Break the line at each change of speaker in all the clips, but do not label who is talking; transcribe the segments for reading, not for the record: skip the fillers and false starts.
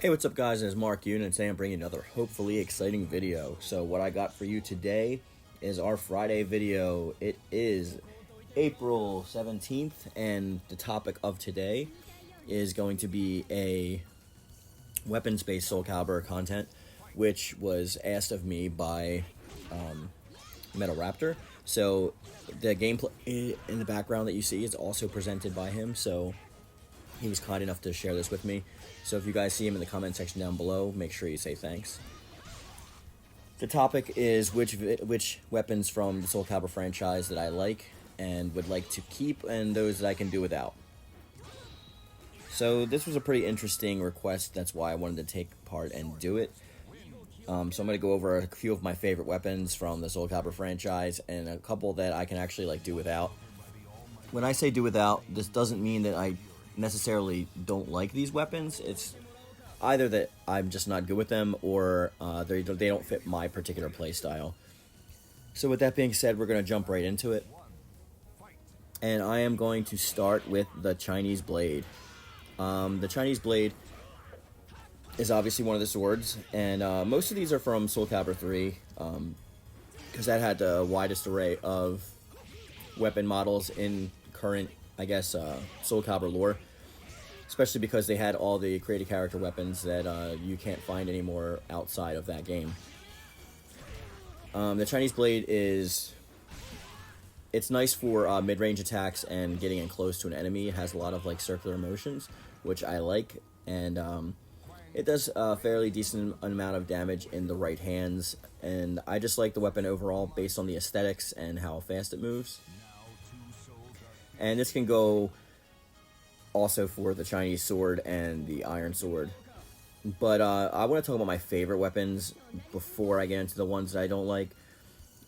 Hey, what's up guys, it's Mark Yoon, and today I'm bringing another hopefully exciting video. So what I got for you today is our Friday video. It is April 17th, and the topic of today is going to be a weapons-based Soulcalibur content, which was asked of me by Metalraptor. So the gameplay in the background that you see is also presented by him, so he was kind enough to share this with me. So if you guys see him in the comment section down below, make sure you say thanks. The topic is which weapons from the Soulcalibur franchise that I like and would like to keep, and those that I can do without. So this was a pretty interesting request, that's why I wanted to take part and do it. So I'm going to go over a few of my favorite weapons from the Soulcalibur franchise and a couple that I can actually do without. When I say do without, this doesn't mean that I necessarily don't like these weapons. It's either that I'm just not good with them, or they don't fit my particular playstyle. So with that being said, we're going to jump right into it. And I am going to start with the Chinese Blade. The Chinese Blade is obviously one of the swords, and most of these are from Soulcalibur 3, because that had the widest array of weapon models in current, I guess, Soulcalibur lore, especially because they had all the created character weapons that you can't find anymore outside of that game. The Chinese Blade it's nice for mid-range attacks and getting in close to an enemy. It has a lot of circular motions, which I like, and it does a fairly decent amount of damage in the right hands, and I just like the weapon overall based on the aesthetics and how fast it moves. And this can go also for the Chinese sword and the iron sword. But I want to talk about my favorite weapons before I get into the ones that I don't like.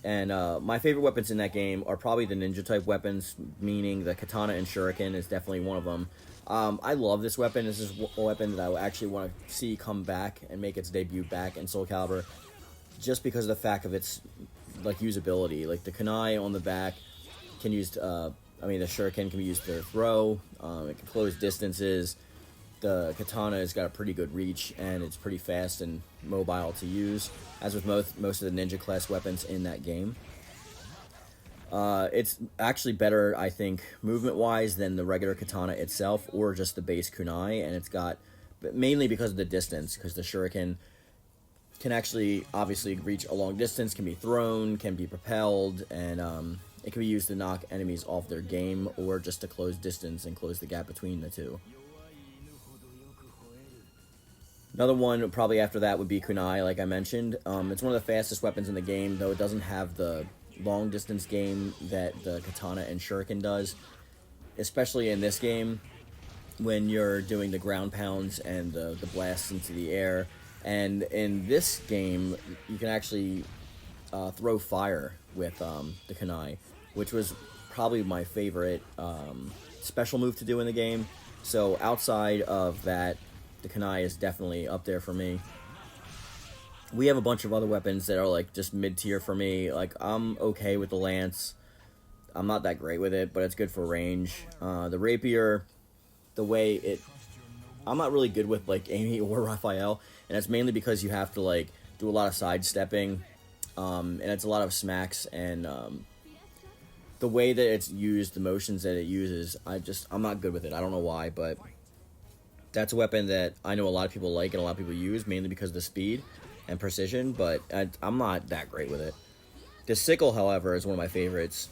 And my favorite weapons in that game are probably the ninja type weapons, meaning the katana and shuriken is definitely one of them. I love this weapon. This is a weapon that I actually want to see come back and make its debut back in Soulcalibur, just because of the fact of its usability. Like the kunai on the back can use the shuriken can be used to throw. It can close distances. The katana has got a pretty good reach, and it's pretty fast and mobile to use, as with most of the ninja class weapons in that game. It's actually better, I think, movement-wise than the regular katana itself, or just the base kunai, and it's got, mainly because of the distance, because the shuriken can actually, obviously, reach a long distance, can be thrown, can be propelled, and it can be used to knock enemies off their game, or just to close distance and close the gap between the two. Another one probably after that would be kunai, like I mentioned. It's one of the fastest weapons in the game, though it doesn't have the long distance game that the katana and shuriken does, especially in this game when you're doing the ground pounds and the blasts into the air. And in this game, you can actually throw fire with the kunai, which was probably my favorite special move to do in the game. So outside of that, the kunai is definitely up there for me. We have a bunch of other weapons that are just mid-tier for me. I'm okay with the lance. I'm not that great with it, but it's good for range. The rapier, the way I'm not really good with Amy or Raphael, and it's mainly because you have to do a lot of sidestepping, and it's a lot of smacks, and the way that it's used, the motions that it uses, I'm not good with it. I don't know why, but that's a weapon that I know a lot of people like and a lot of people use, mainly because of the speed and precision, but I'm not that great with it. The sickle, however, is one of my favorites.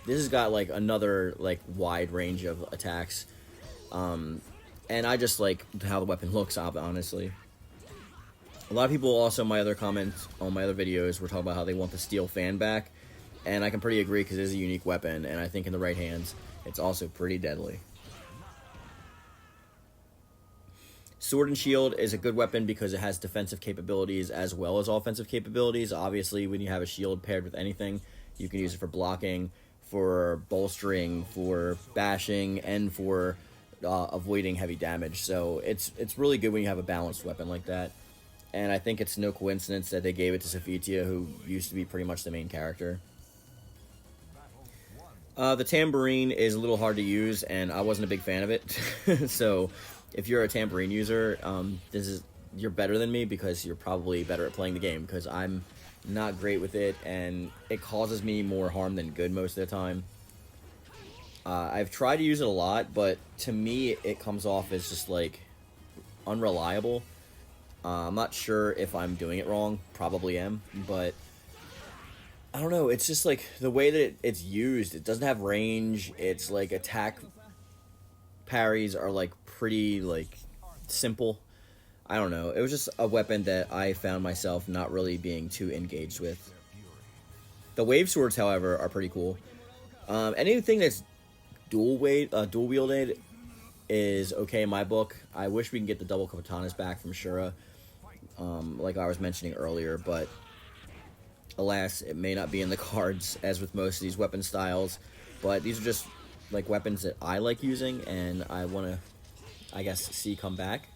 This has got another wide range of attacks, and I just like how the weapon looks, honestly. A lot of people also, my other comments on my other videos, were talking about how they want the steel fan back, and I can pretty agree because it is a unique weapon, and I think in the right hands, it's also pretty deadly. Sword and Shield is a good weapon because it has defensive capabilities as well as offensive capabilities. Obviously, when you have a shield paired with anything, you can use it for blocking, for bolstering, for bashing, and for avoiding heavy damage. So it's really good when you have a balanced weapon like that. And I think it's no coincidence that they gave it to Sophitia, who used to be pretty much the main character. The tambourine is a little hard to use, and I wasn't a big fan of it. So if you're a tambourine user, you're better than me because you're probably better at playing the game, because I'm not great with it and it causes me more harm than good most of the time. I've tried to use it a lot, but to me it comes off as just like unreliable. I'm not sure if I'm doing it wrong, probably am, but I don't know, it's just like the way that it's used, it doesn't have range, it's like attack parries are like pretty like simple. I don't know, it was just a weapon that I found myself not really being too engaged with. The wave swords, however, are pretty cool. Anything that's dual wielded is okay in my book. I wish we can get the double katanas back from Shura, like I was mentioning earlier, but alas, it may not be in the cards, as with most of these weapon styles. But these are just like weapons that I like using, and I want to, I guess, see come back.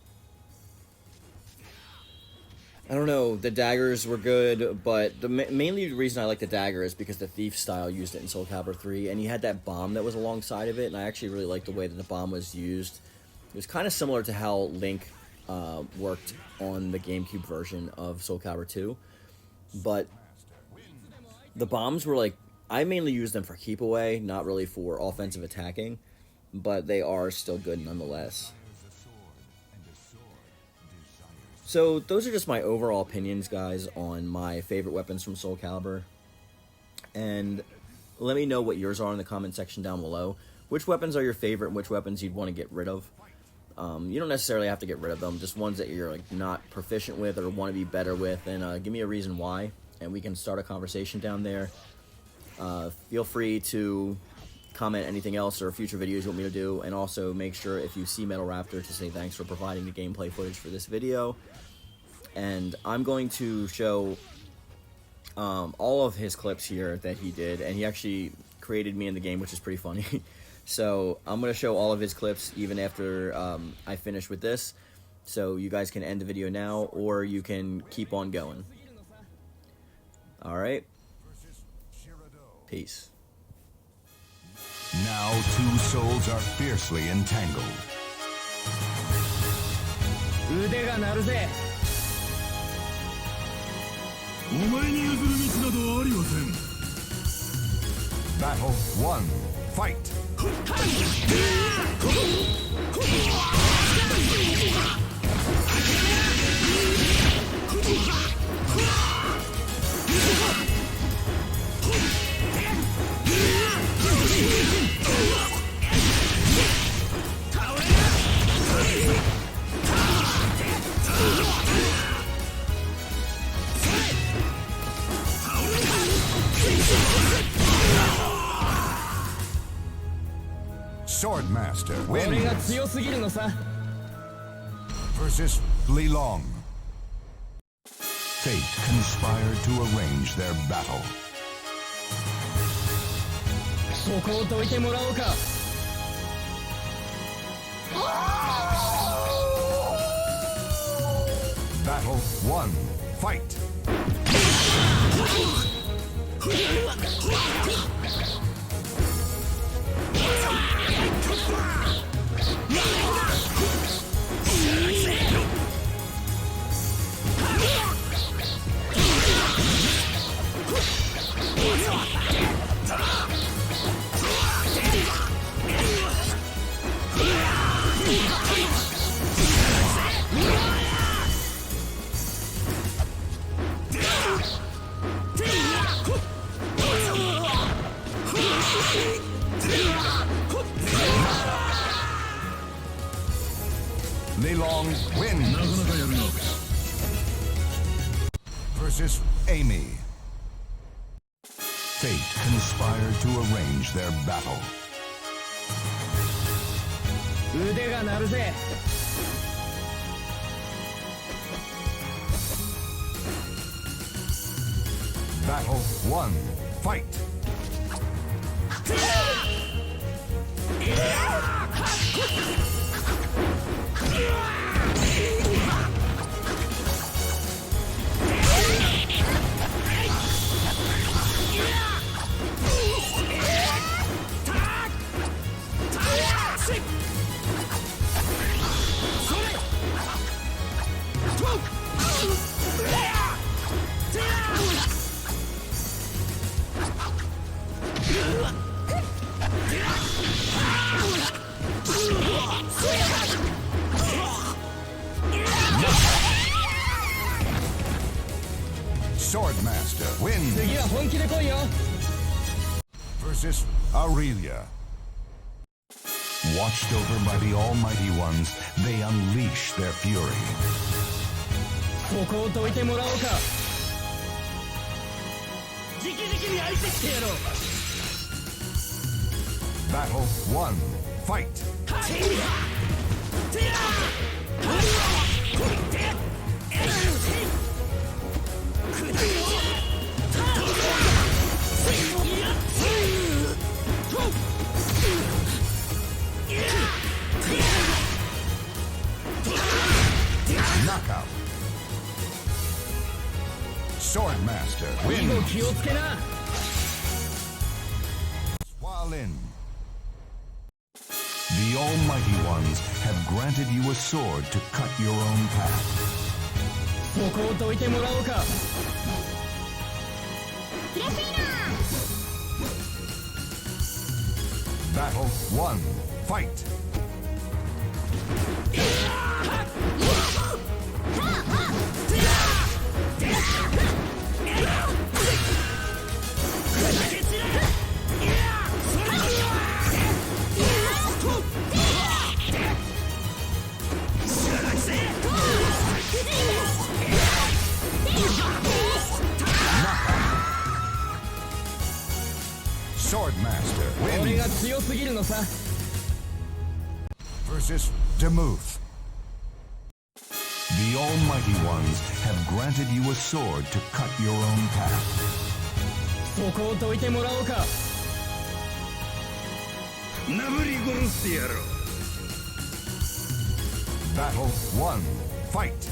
I don't know, the daggers were good, but mainly the reason I like the dagger is because the thief style used it in Soulcalibur 3, and he had that bomb that was alongside of it, and I actually really liked the way that the bomb was used. It was kind of similar to how Link worked on the GameCube version of Soulcalibur 2, but the bombs were like, I mainly used them for keep away, not really for offensive attacking, but they are still good nonetheless. So those are just my overall opinions, guys, on my favorite weapons from Soulcalibur. And let me know what yours are in the comment section down below. Which weapons are your favorite and which weapons you'd want to get rid of? You don't necessarily have to get rid of them, just ones that you're like not proficient with or want to be better with, and give me a reason why, and we can start a conversation down there. Feel free to comment anything else or future videos you want me to do, and also make sure if you see Metalraptor to say thanks for providing the gameplay footage for this video. And I'm going to show all of his clips here that he did, and he actually created me in the game, which is pretty funny. So I'm going to show all of his clips even after I finish with this, so you guys can end the video now, or you can keep on going. Alright, peace.
Now two souls are fiercely entangled. Battle 1. Fight! Swordmaster wins versus Li Long. Fate conspired to arrange their battle. Battle 1. Fight! Li Long wins versus Amy. Fate conspired to arrange their battle. Battle 1. Fight! versus Aurelia. Watched over by the almighty ones, they unleash their fury. Battle 1. Fight! Knockout. Swordmaster wins. Swalin. The almighty ones have granted you a sword to cut your own path. Battle 1. Fight! Swordmaster wins. Versus Demuth. The almighty ones have granted you a sword to cut your own path. Battle 1. Fight!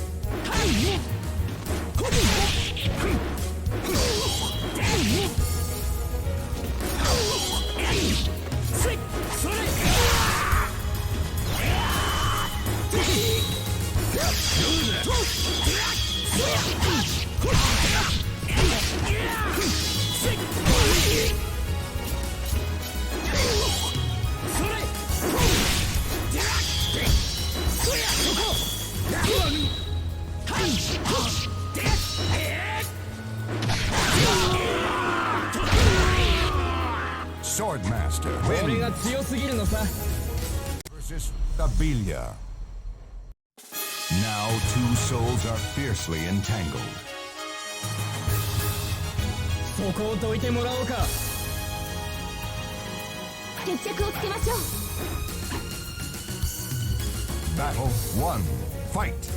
Swordmaster wins. Versus Abilia. Now two souls are fiercely entangled. Battle 1. Fight!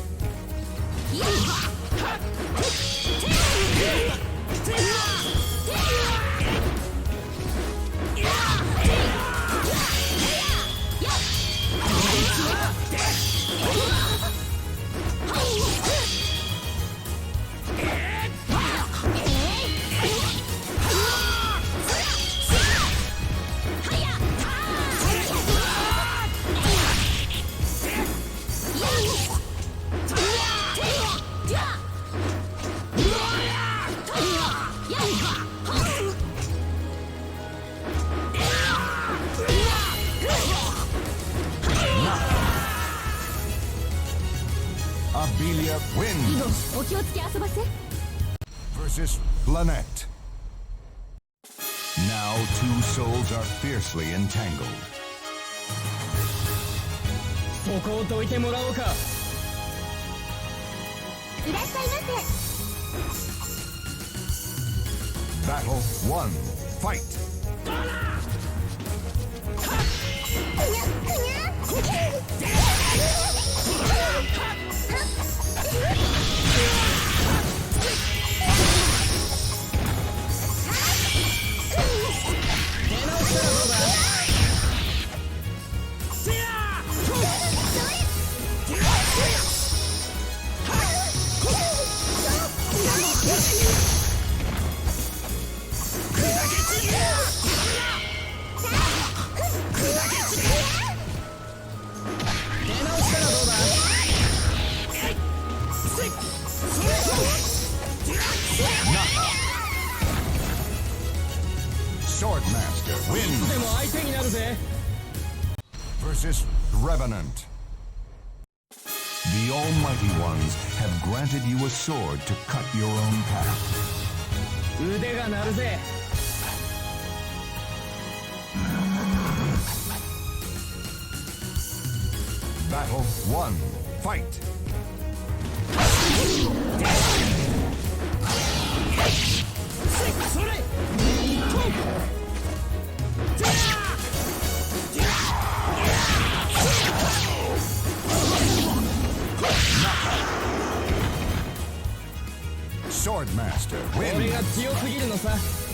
Abilia wins. Versus Lynette. Now two souls are fiercely entangled. Battle 1. Fight! Swordmaster wins. Versus Revenant. The almighty ones have granted you a sword to cut your own path.
腕が鳴るぜ。
Battle 1. Fight!
それ。
Swordmaster
俺
wins.
が強すぎるのさ。